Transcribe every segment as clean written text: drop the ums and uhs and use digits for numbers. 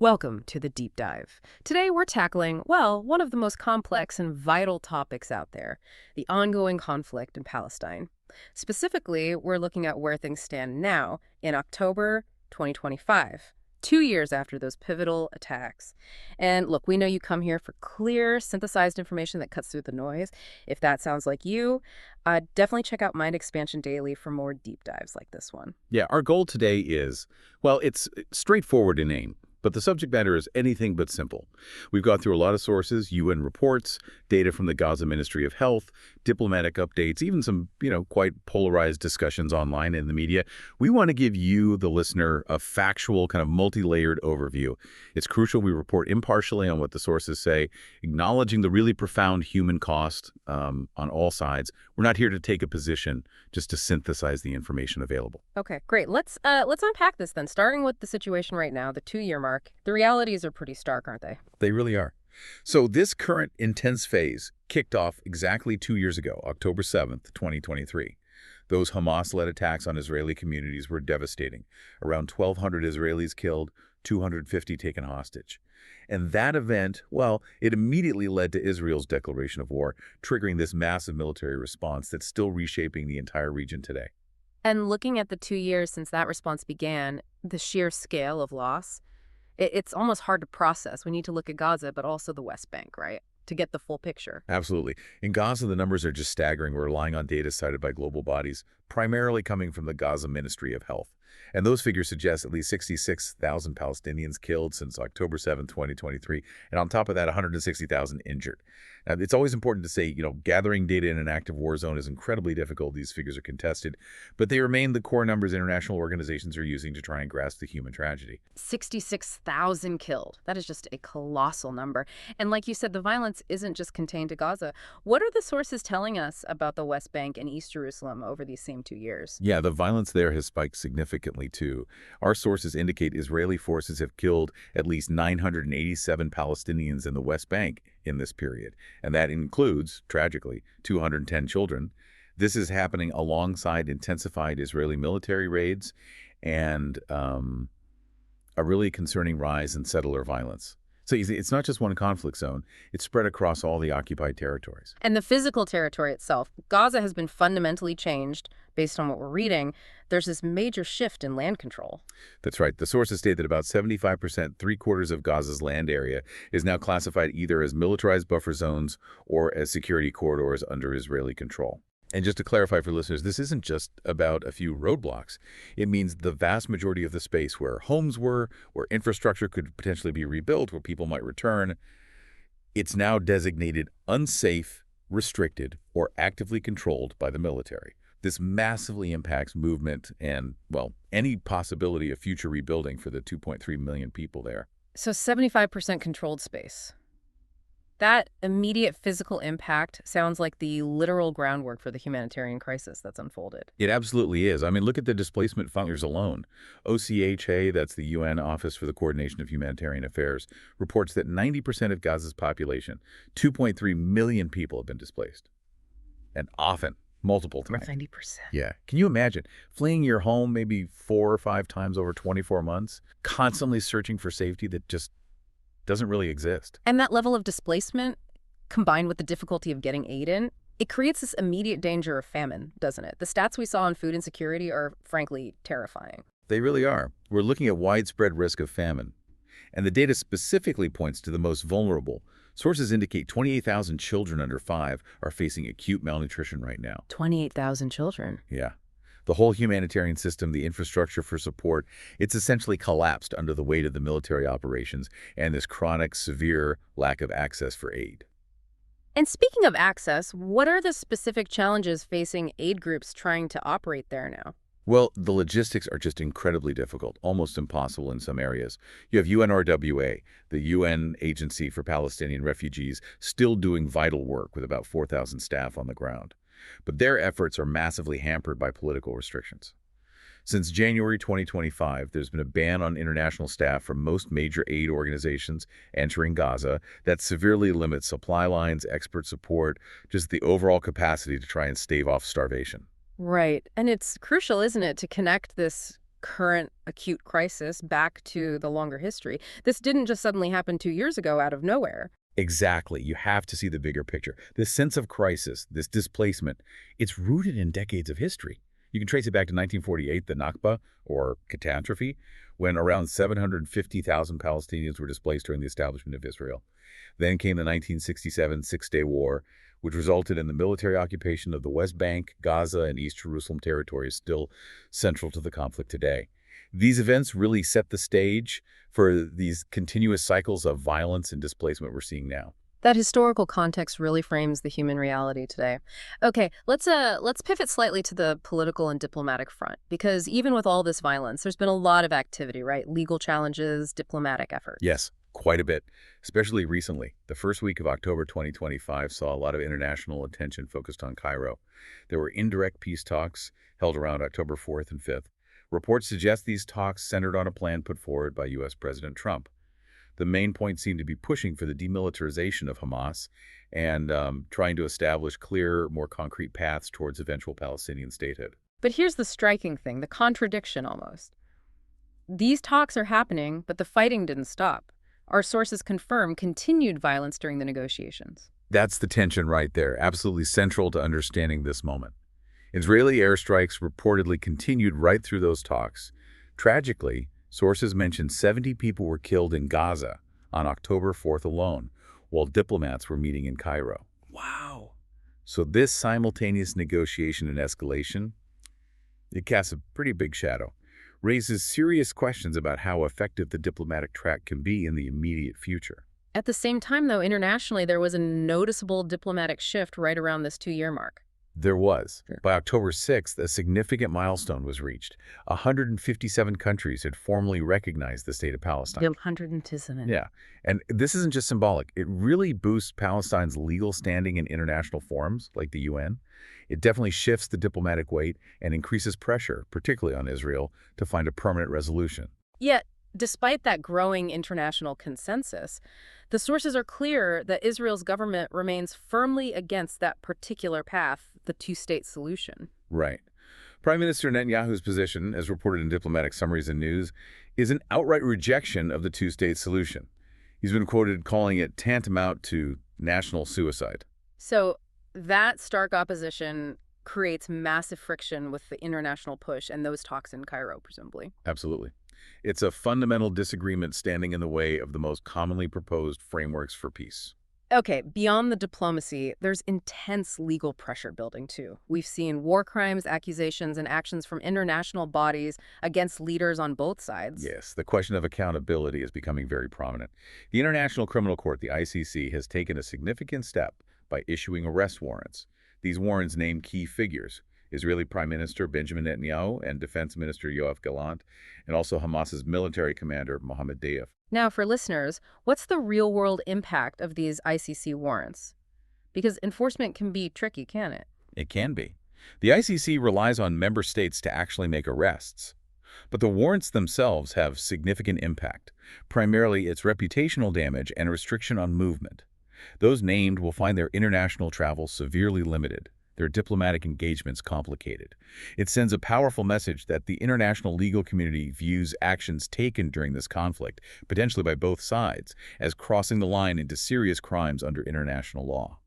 Welcome to the Deep Dive. Today we're tackling, well, one of the most complex and vital topics out there, the ongoing conflict in Palestine. Specifically, we're looking at where things stand now in October 2025, 2 years after those pivotal attacks. And look, we know you come here for clear, synthesized information that cuts through the noise. If that sounds like you, definitely check out Mind Expansion Daily for more deep dives like this one. Yeah, our goal today is, well, it's straightforward in aim, but the subject matter is anything but simple. We've gone through a lot of sources, UN reports, data from the Gaza Ministry of Health, diplomatic updates, even some, quite polarized discussions online in the media. We want to give you, the listener, a factual, kind of multi-layered overview. It's crucial we report impartially on what the sources say, acknowledging the really profound human cost on all sides. We're not here to take a position, just to synthesize the information available. Okay, great. Let's unpack this then, starting with the situation right now, the 2-year mark. The realities are pretty stark, aren't they? They really are. So this current intense phase kicked off exactly 2 years ago, October 7th, 2023. Those Hamas-led attacks on Israeli communities were devastating. Around 1,200 Israelis killed, 250 taken hostage. And that event, well, it immediately led to Israel's declaration of war, triggering this massive military response that's still reshaping the entire region today. And looking at the 2 years since that response began, the sheer scale of loss, it's almost hard to process. We need to look at Gaza, but also the West Bank, right, to get the full picture. Absolutely. In Gaza, the numbers are just staggering. We're relying on data cited by global bodies, primarily coming from the Gaza Ministry of Health. And those figures suggest at least 66,000 Palestinians killed since October 7, 2023, and on top of that, 160,000 injured. Now, it's always important to say, gathering data in an active war zone is incredibly difficult. These figures are contested, but they remain the core numbers international organizations are using to try and grasp the human tragedy. 66,000 killed. That is just a colossal number. And like you said, the violence isn't just contained to Gaza. What are the sources telling us about the West Bank and East Jerusalem over these same 2 years? Yeah, the violence there has spiked significantly, too. Our sources indicate Israeli forces have killed at least 987 Palestinians in the West Bank in this period, and that includes, tragically, 210 children. This is happening alongside intensified Israeli military raids and a really concerning rise in settler violence. So you see, it's not just one conflict zone. It's spread across all the occupied territories. And the physical territory itself, Gaza has been fundamentally changed based on what we're reading. There's this major shift in land control. That's right. The sources state that about 75%, three-quarters of Gaza's land area, is now classified either as militarized buffer zones or as security corridors under Israeli control. And just to clarify for listeners, this isn't just about a few roadblocks. It means the vast majority of the space where homes were, where infrastructure could potentially be rebuilt, where people might return, it's now designated unsafe, restricted, or actively controlled by the military. This massively impacts movement and, well, any possibility of future rebuilding for the 2.3 million people there. So 75% controlled space. That immediate physical impact sounds like the literal groundwork for the humanitarian crisis that's unfolded. It absolutely is. I mean, look at the displacement figures alone. OCHA, that's the UN Office for the Coordination of Humanitarian Affairs, reports that 90% of Gaza's population, 2.3 million people, have been displaced. And often, multiple times. 90%. Yeah. Can you imagine fleeing your home maybe 4 or 5 times over 24 months, constantly searching for safety that just doesn't really exist? And that level of displacement, combined with the difficulty of getting aid in, it creates this immediate danger of famine, doesn't it? The stats we saw on food insecurity are, frankly, terrifying. They really are. We're looking at widespread risk of famine. And the data specifically points to the most vulnerable. Sources indicate 28,000 children under 5 are facing acute malnutrition right now. 28,000 children. Yeah. The whole humanitarian system, the infrastructure for support, it's essentially collapsed under the weight of the military operations and this chronic, severe lack of access for aid. And speaking of access, what are the specific challenges facing aid groups trying to operate there now? Well, the logistics are just incredibly difficult, almost impossible in some areas. You have UNRWA, the UN Agency for Palestinian Refugees, still doing vital work with about 4,000 staff on the ground. But their efforts are massively hampered by political restrictions. Since January 2025, there's been a ban on international staff from most major aid organizations entering Gaza that severely limits supply lines, expert support, just the overall capacity to try and stave off starvation. Right. And it's crucial, isn't it, to connect this current acute crisis back to the longer history. This didn't just suddenly happen 2 years ago out of nowhere. Exactly. You have to see the bigger picture. This sense of crisis, this displacement, it's rooted in decades of history. You can trace it back to 1948, the Nakba, or catastrophe, when around 750,000 Palestinians were displaced during the establishment of Israel. Then came the 1967 Six-Day War, which resulted in the military occupation of the West Bank, Gaza, and East Jerusalem territories, still central to the conflict today. These events really set the stage for these continuous cycles of violence and displacement we're seeing now. That historical context really frames the human reality today. Okay, let's pivot slightly to the political and diplomatic front, because even with all this violence, there's been a lot of activity, right? Legal challenges, diplomatic efforts. Yes, quite a bit, especially recently. The first week of October 2025 saw a lot of international attention focused on Cairo. There were indirect peace talks held around October 4th and 5th. Reports suggest these talks centered on a plan put forward by U.S. President Trump. The main point seemed to be pushing for the demilitarization of Hamas and trying to establish clear, more concrete paths towards eventual Palestinian statehood. But here's the striking thing, the contradiction almost. These talks are happening, but the fighting didn't stop. Our sources confirm continued violence during the negotiations. That's the tension right there, absolutely central to understanding this moment. Israeli airstrikes reportedly continued right through those talks. Tragically, sources mention 70 people were killed in Gaza on October 4th alone, while diplomats were meeting in Cairo. Wow. So this simultaneous negotiation and escalation, it casts a pretty big shadow, raises serious questions about how effective the diplomatic track can be in the immediate future. At the same time, though, internationally, there was a noticeable diplomatic shift right around this 2-year mark. There was. Sure. By October 6th, a significant milestone was reached. 157 countries had formally recognized the state of Palestine. 157. Yeah, and this isn't just symbolic. It really boosts Palestine's legal standing in international forums like the UN. It definitely shifts the diplomatic weight and increases pressure, particularly on Israel, to find a permanent resolution. Yet, despite that growing international consensus, the sources are clear that Israel's government remains firmly against that particular path, the two-state solution. Right. Prime Minister Netanyahu's position, as reported in diplomatic summaries and news, is an outright rejection of the two-state solution. He's been quoted calling it tantamount to national suicide. So that stark opposition creates massive friction with the international push and those talks in Cairo, presumably. Absolutely. It's a fundamental disagreement standing in the way of the most commonly proposed frameworks for peace. Okay, beyond the diplomacy, there's intense legal pressure building, too. We've seen war crimes, accusations, and actions from international bodies against leaders on both sides. Yes, the question of accountability is becoming very prominent. The International Criminal Court, the ICC, has taken a significant step by issuing arrest warrants. These warrants name key figures: Israeli Prime Minister Benjamin Netanyahu and Defense Minister Yoav Gallant, and also Hamas's military commander Mohammed Deif. Now, for listeners, what's the real-world impact of these ICC warrants? Because enforcement can be tricky, can't it? It can be. The ICC relies on member states to actually make arrests. But the warrants themselves have significant impact. Primarily, it's reputational damage and restriction on movement. Those named will find their international travel severely limited, their diplomatic engagements complicated. It sends a powerful message that the international legal community views actions taken during this conflict, potentially by both sides, as crossing the line into serious crimes under international law.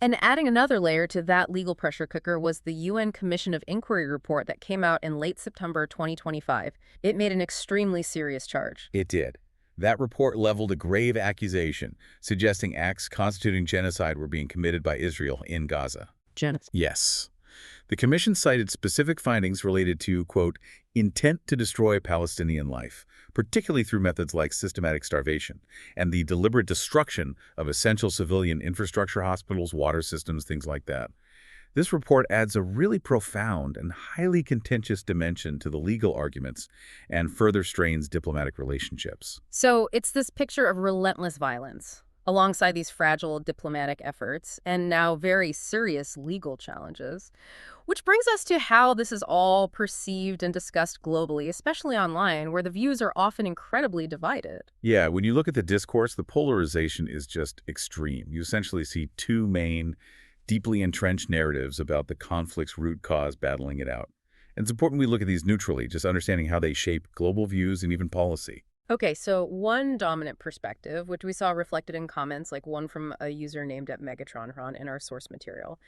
And adding another layer to that legal pressure cooker was the UN Commission of Inquiry report that came out in late September 2025. It made an extremely serious charge. It did. That report leveled a grave accusation, suggesting acts constituting genocide were being committed by Israel in Gaza. Genocide. Yes. The commission cited specific findings related to, quote, intent to destroy Palestinian life, particularly through methods like systematic starvation, and the deliberate destruction of essential civilian infrastructure, hospitals, water systems, things like that. This report adds a really profound and highly contentious dimension to the legal arguments and further strains diplomatic relationships. So it's this picture of relentless violence, alongside these fragile diplomatic efforts and now very serious legal challenges. Which brings us to how this is all perceived and discussed globally, especially online, where the views are often incredibly divided. Yeah, when you look at the discourse, the polarization is just extreme. You essentially see two main, deeply entrenched narratives about the conflict's root cause battling it out. And it's important we look at these neutrally, just understanding how they shape global views and even policy. Okay, so one dominant perspective, which we saw reflected in comments like one from a user named at Megatronron in our source material,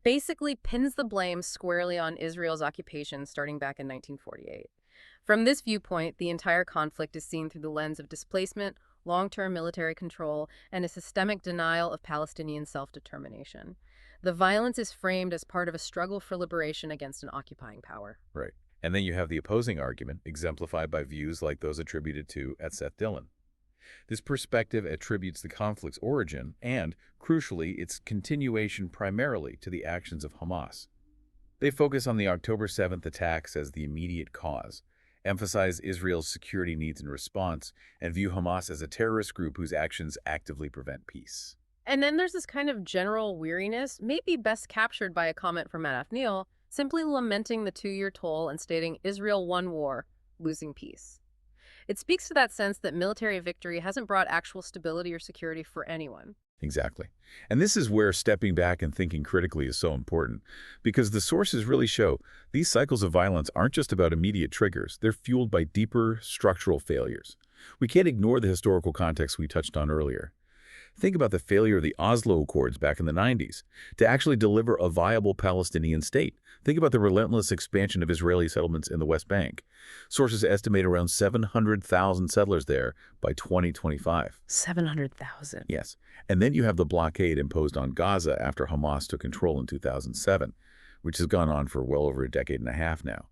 basically pins the blame squarely on Israel's occupation starting back in 1948. From this viewpoint, the entire conflict is seen through the lens of displacement, long-term military control, and a systemic denial of Palestinian self-determination. The violence is framed as part of a struggle for liberation against an occupying power. Right. And then you have the opposing argument, exemplified by views like those attributed to Seth Dillon. This perspective attributes the conflict's origin and, crucially, its continuation primarily to the actions of Hamas. They focus on the October 7th attacks as the immediate cause, emphasize Israel's security needs in response, and view Hamas as a terrorist group whose actions actively prevent peace. And then there's this kind of general weariness, maybe best captured by a comment from Matt Neal, simply lamenting the 2-year toll and stating Israel won war, losing peace. It speaks to that sense that military victory hasn't brought actual stability or security for anyone. Exactly. And this is where stepping back and thinking critically is so important, because the sources really show these cycles of violence aren't just about immediate triggers. They're fueled by deeper structural failures. We can't ignore the historical context we touched on earlier. Think about the failure of the Oslo Accords back in the 90s to actually deliver a viable Palestinian state. Think about the relentless expansion of Israeli settlements in the West Bank. Sources estimate around 700,000 settlers there by 2025. 700,000. Yes. And then you have the blockade imposed on Gaza after Hamas took control in 2007, which has gone on for well over a decade and a half now.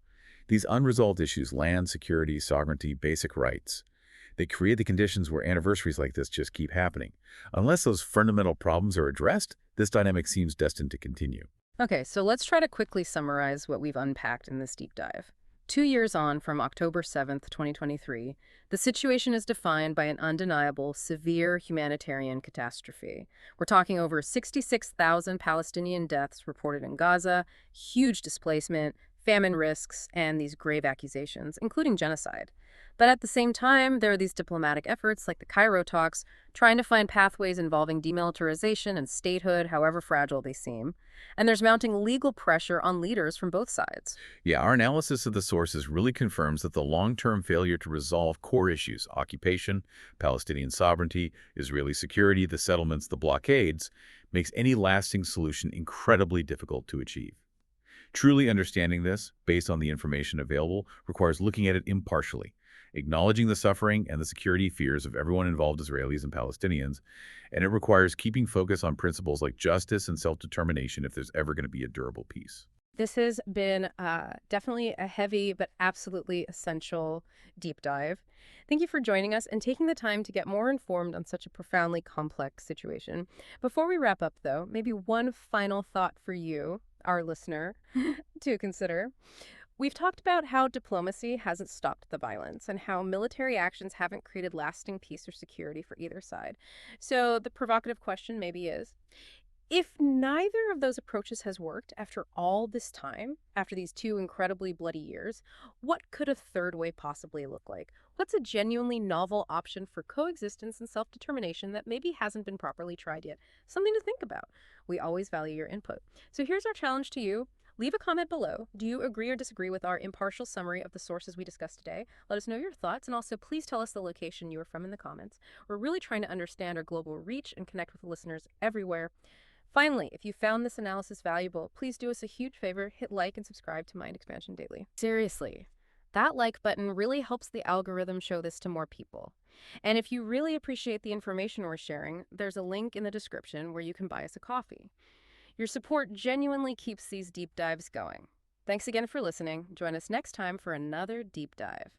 These unresolved issues, land, security, sovereignty, basic rights, they create the conditions where anniversaries like this just keep happening. Unless those fundamental problems are addressed, this dynamic seems destined to continue. Okay, so let's try to quickly summarize what we've unpacked in this deep dive. 2 years on from October 7th, 2023, the situation is defined by an undeniable, severe humanitarian catastrophe. We're talking over 66,000 Palestinian deaths reported in Gaza, huge displacement, famine risks, and these grave accusations, including genocide. But at the same time, there are these diplomatic efforts like the Cairo talks, trying to find pathways involving demilitarization and statehood, however fragile they seem. And there's mounting legal pressure on leaders from both sides. Yeah, our analysis of the sources really confirms that the long-term failure to resolve core issues, occupation, Palestinian sovereignty, Israeli security, the settlements, the blockades, makes any lasting solution incredibly difficult to achieve. Truly understanding this, based on the information available, requires looking at it impartially, acknowledging the suffering and the security fears of everyone involved, Israelis and Palestinians, and it requires keeping focus on principles like justice and self-determination if there's ever going to be a durable peace. This has been definitely a heavy but absolutely essential deep dive. Thank you for joining us and taking the time to get more informed on such a profoundly complex situation. Before we wrap up, though, maybe one final thought for you, our listener, to consider. We've talked about how diplomacy hasn't stopped the violence and how military actions haven't created lasting peace or security for either side. So the provocative question maybe is, if neither of those approaches has worked after all this time, after these 2 incredibly bloody years, what could a third way possibly look like? What's a genuinely novel option for coexistence and self-determination that maybe hasn't been properly tried yet? Something to think about. We always value your input. So here's our challenge to you. Leave a comment below. Do you agree or disagree with our impartial summary of the sources we discussed today? Let us know your thoughts, and also please tell us the location you are from in the comments. We're really trying to understand our global reach and connect with listeners everywhere. Finally, if you found this analysis valuable, please do us a huge favor, hit like and subscribe to Mind Expansion Daily. Seriously, that like button really helps the algorithm show this to more people. And if you really appreciate the information we're sharing, there's a link in the description where you can buy us a coffee. Your support genuinely keeps these deep dives going. Thanks again for listening. Join us next time for another deep dive.